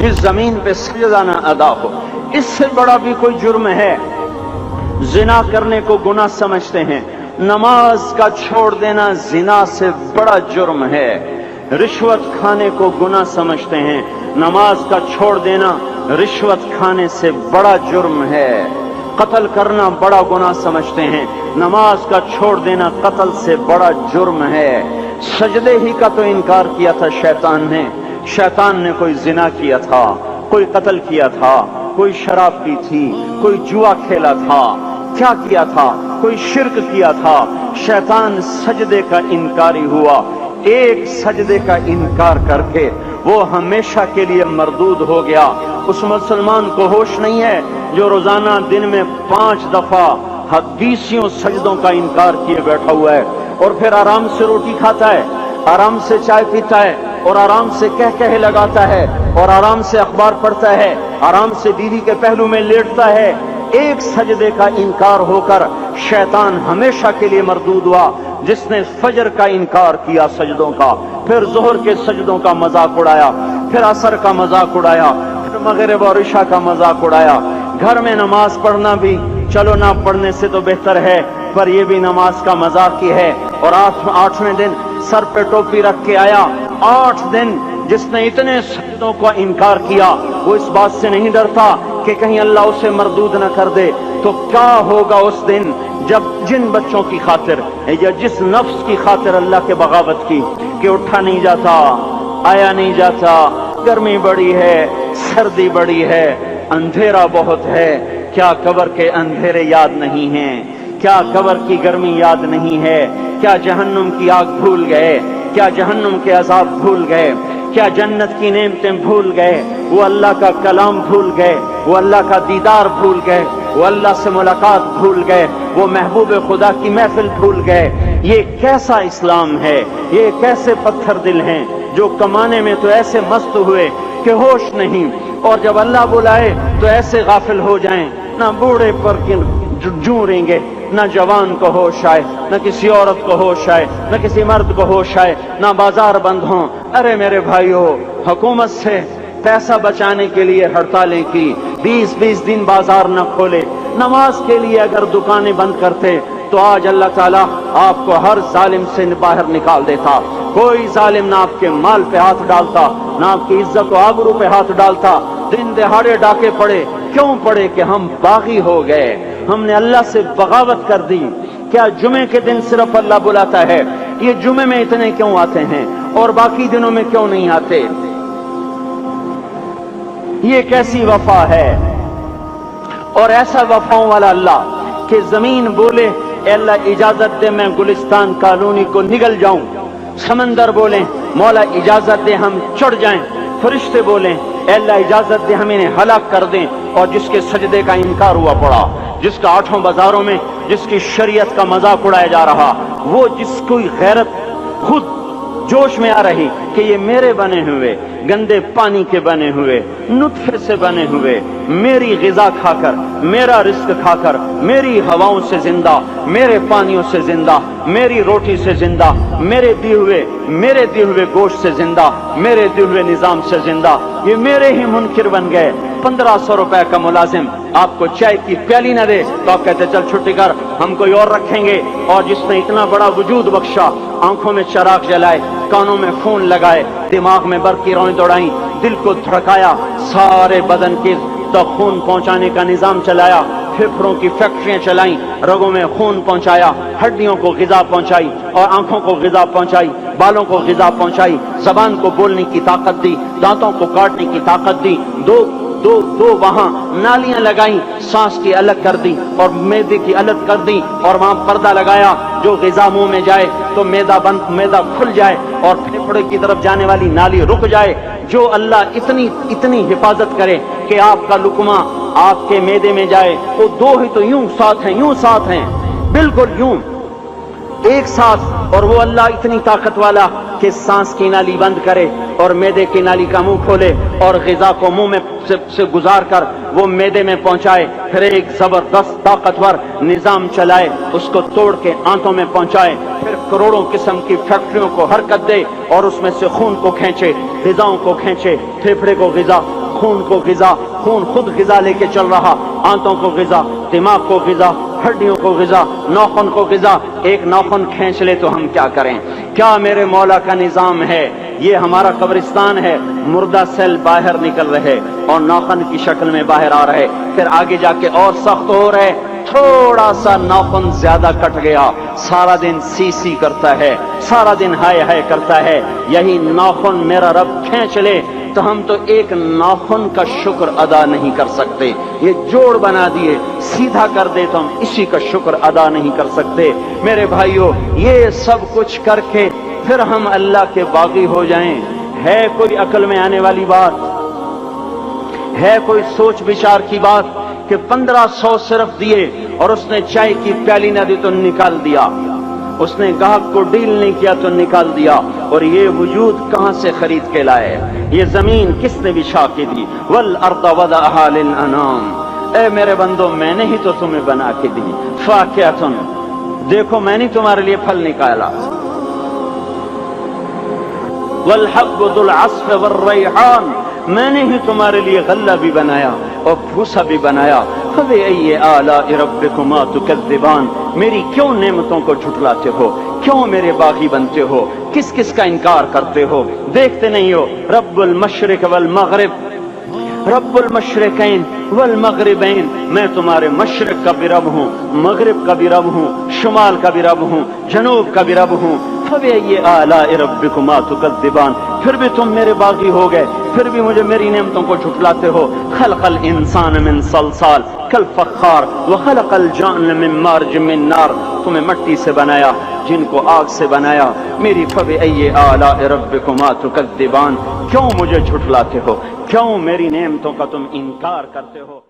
इस जमीन पे सजदा ना अदा हो। इससे बड़ा भी कोई जुर्म है? जिना करने को गुनाह समझते हैं, नमाज का छोड़ देना जिना से बड़ा जुर्म है। रिश्वत खाने को गुनाह समझते हैं, नमाज का छोड़ देना रिश्वत खाने से बड़ा जुर्म है। कत्ल करना बड़ा गुनाह समझते हैं, नमाज का छोड़ देना कत्ल से बड़ा जुर्म है। सजदे ही का तो इनकार किया था शैतान ने। शैतान ने कोई जिना किया था, कोई कत्ल किया था, कोई शराब पी थी, कोई जुआ खेला था, क्या किया था? कोई शिर्क किया था। शैतान सजदे का इनकारी हुआ। एक सजदे का इनकार करके वो हमेशा के लिए मरदूद हो गया। उस मुसलमान को होश नहीं है जो रोजाना दिन में 5 दफा 20 सजदों का इनकार किए बैठा हुआ है, और फिर आराम से रोटी खाता है, आराम से चाय पीता है, और आराम से कह लगाता है, और आराम से अखबार पढ़ता है, आराम से बीवी के पहलू में लेटता है। एक सजदे का इनकार होकर शैतान हमेशा के लिए मरदूद हुआ। जिसने फजर का इनकार किया सजदों का, फिर जोहर के सजदों का मजाक उड़ाया, फिर असर का मजाक उड़ाया, फिर मगरिब और इशा का मजाक उड़ाया। घर में नमाज पढ़ना भी चलो ना पढ़ने से तो बेहतर है, पर यह भी नमाज का मजाक ही है। और 8वें दिन सर पे टोपी रख के आया। 8 दिन जिसने इतने सजदों का इनकार किया, वो इस बात से नहीं डरता कि कहीं अल्लाह उसे मरदूद न कर दे। तो क्या होगा उस दिन जब जिन बच्चों की खातिर या जिस नफ्स की खातिर अल्लाह के बगावत की कि उठा नहीं जाता, आया नहीं जाता, गर्मी बड़ी है, सर्दी बड़ी है, अंधेरा बहुत है, क्या कब्र के अंधेरे याद नहीं हैं? क्या कब्र की गर्मी याद नहीं है? क्या जहन्नुम की आग भूल गए? क्या जहन्नुम के अजाब भूल गए? क्या जन्नत की नेमतें भूल गए? वो अल्लाह का कलाम भूल गए, वो अल्लाह का दीदार भूल गए, वो अल्लाह से मुलाकात भूल गए, वो महबूब खुदा की महफिल भूल गए। ये कैसा इस्लाम है? ये कैसे पत्थर दिल हैं जो कमाने में तो ऐसे मस्त हुए कि होश नहीं, और जब अल्लाह बुलाए तो ऐसे गाफिल हो जाएं, ना बूढ़े पर जूरेंगे, ना जवान को होश आए, न किसी औरत को होश आए, न किसी मर्द को होश आए, ना बाजार बंद हों। अरे मेरे भाइयों, हुकूमत से पैसा बचाने के लिए हड़तालें की, 20-20 दिन बाजार न खोले, नमाज के लिए अगर दुकानें बंद करते तो आज अल्लाह ताला आपको हर जालिम से बाहर निकाल देता। कोई जालिम ना आपके माल पे हाथ डालता, ना आपकी इज्जत और आबरू पे हाथ डालता। दिन दहाड़े डाके पड़े, क्यों पड़े? कि हम बागी हो गए, हमने अल्लाह से बगावत कर दी। क्या जुमे के दिन सिर्फ अल्लाह बुलाता है? ये जुमे में इतने क्यों आते हैं और बाकी दिनों में क्यों नहीं आते? ये कैसी वफा है? और ऐसा वफाओं वाला अल्लाह कि जमीन बोले अल्लाह इजाजत दे मैं गुलिस्तान कॉलोनी को निगल जाऊं, समंदर बोले मौला इजाजत दे हम चढ़ जाएं, फरिश्ते बोले अल्लाह इजाजत दे हम इन्हें हलाक कर दें। और जिसके सजदे का इनकार हुआ पड़ा, जिसका 8 बाजारों में जिसकी शरीयत का मजाक उड़ाया जा रहा, वो जिसको गैरत खुद जोश में आ रही कि ये मेरे बने हुए गंदे पानी के बने हुए नुत्फे से बने हुए, मेरी गिजा खाकर, मेरा रिस्क खाकर, मेरी हवाओं से जिंदा, मेरे पानियों से जिंदा, मेरी रोटी से जिंदा, मेरे दिए हुए गोश्त से जिंदा, मेरे दिए हुए निजाम से जिंदा, ये मेरे ही मुनकिर बन गए। 1500 रुपए का मुलाजिम आपको चाय की प्याली न दे तो आप कहते चल छुट्टी कर, हम कोई और रखेंगे। और जिसने इतना बड़ा वजूद बख्शा, आंखों में चराग जलाए, कानों में फोन लगाए, दिमाग में बर्फ की रौएं दौड़ाई, दिल को धड़काया, सारे बदन के तक खून पहुंचाने का निजाम चलाया, फेफड़ों की फैक्ट्रियां चलाई, रगों में खून पहुंचाया, हड्डियों को गिजा पहुंचाई और आंखों को गिजा पहुंचाई, बालों को गिजा पहुंचाई, जबान को बोलने की ताकत दी, दांतों को काटने की ताकत दी, दो वहां नालियां लगाई, सांस की अलग कर दी और मैदे की अलग कर दी, और वहां पर्दा लगाया जो ग़िज़ा मुंह में जाए तो मैदा खुल जाए और फेफड़े की तरफ जाने वाली नाली रुक जाए। जो अल्लाह इतनी हिफाजत करे कि आपका लुकमा आपके मैदे में जाए, वो दो ही तो यूं साथ हैं, बिल्कुल यूं एक साथ। और वो अल्लाह इतनी ताकत वाला कि सांस की नाली बंद करे और मैदे की नाली का मुंह खोले और ग़िज़ा को मुंह में से गुजार कर वो मैदे में पहुंचाए, फिर एक जबरदस्त ताकतवर निजाम चलाए, उसको तोड़ के आंतों में पहुंचाए, फिर करोड़ों किस्म की फैक्ट्रियों को हरकत दे और उसमें से खून को खींचे, ग़िज़ाओं को खींचे, फेफड़े को ग़िज़ा, خون کو غذا، خون خود غذا لے کے چل رہا، آنتوں کو غذا، دماغ کو غذا، ہڈیوں کو غذا، ناخن کو غذا۔ ایک ناخن کھینچ لے تو ہم کیا کریں؟ کیا میرے مولا کا نظام ہے؟ یہ ہمارا قبرستان ہے، مردہ سیل باہر نکل رہے اور ناخن کی شکل میں باہر آ رہے، پھر آگے جا کے اور سخت ہو رہے، تھوڑا سا ناخن زیادہ کٹ گیا، سارا دن سی سی کرتا ہے، سارا دن ہائے ہائے کرتا ہے۔ یہی ناخن میرا رب کھینچ لے تو ہم تو ایک ناخن کا شکر ادا نہیں کر سکتے۔ یہ جوڑ بنا دیے، سیدھا کر دے تو ہم اسی کا شکر ادا نہیں کر سکتے۔ میرے بھائیوں، یہ سب کچھ کر کے پھر ہم اللہ کے باغی ہو جائیں، ہے کوئی عقل میں آنے والی بات؟ ہے کوئی سوچ بچار کی بات کہ 1500 صرف دیے اور اس نے چائے کی پیالی نہ دی تو نکال دیا، اس نے گاہک کو ڈیل نہیں کیا تو نکال دیا، اور یہ وجود کہاں سے خرید کے لائے؟ یہ زمین کس نے بچھا کے دی؟ والارض وضعها للانام۔ اے میرے بندو، میں نے ہی تو تمہیں بنا کے دی۔ فاکہۃ، دیکھو میں نے تمہارے لیے پھل نکالا۔ والحب ذو العصف والریحان، میں نے ہی تمہارے لیے غلہ بھی بنایا اور بھوسا بھی بنایا۔ فبأي آلاء ربكما تكذبان، میری کیوں نعمتوں کو جھٹلاتے ہو؟ کیوں میرے باغی بنتے ہو؟ کس کس کا انکار کرتے ہو؟ دیکھتے نہیں ہو رب المشرق والمغرب، رب المشرقین والمغربین، میں تمہارے مشرق کا بھی رب ہوں، مغرب کا بھی رب ہوں، شمال کا بھی رب ہوں، جنوب کا بھی رب ہوں۔ فبأي آلاء ربكما تكذبان، پھر بھی تم میرے باغی ہو گئے، پھر بھی مجھے میری نعمتوں کو جھٹلاتے ہو۔ خلق الانسان من صلصال کالفخار وخلق الجان من مارج من نار، تمہیں مٹی سے بنایا، جن کو آگ سے بنایا۔ میری فبأي آلاء ربكما تكذبان، کیوں مجھے جھٹلاتے ہو؟ کیوں میری نعمتوں کا تم انکار کرتے ہو؟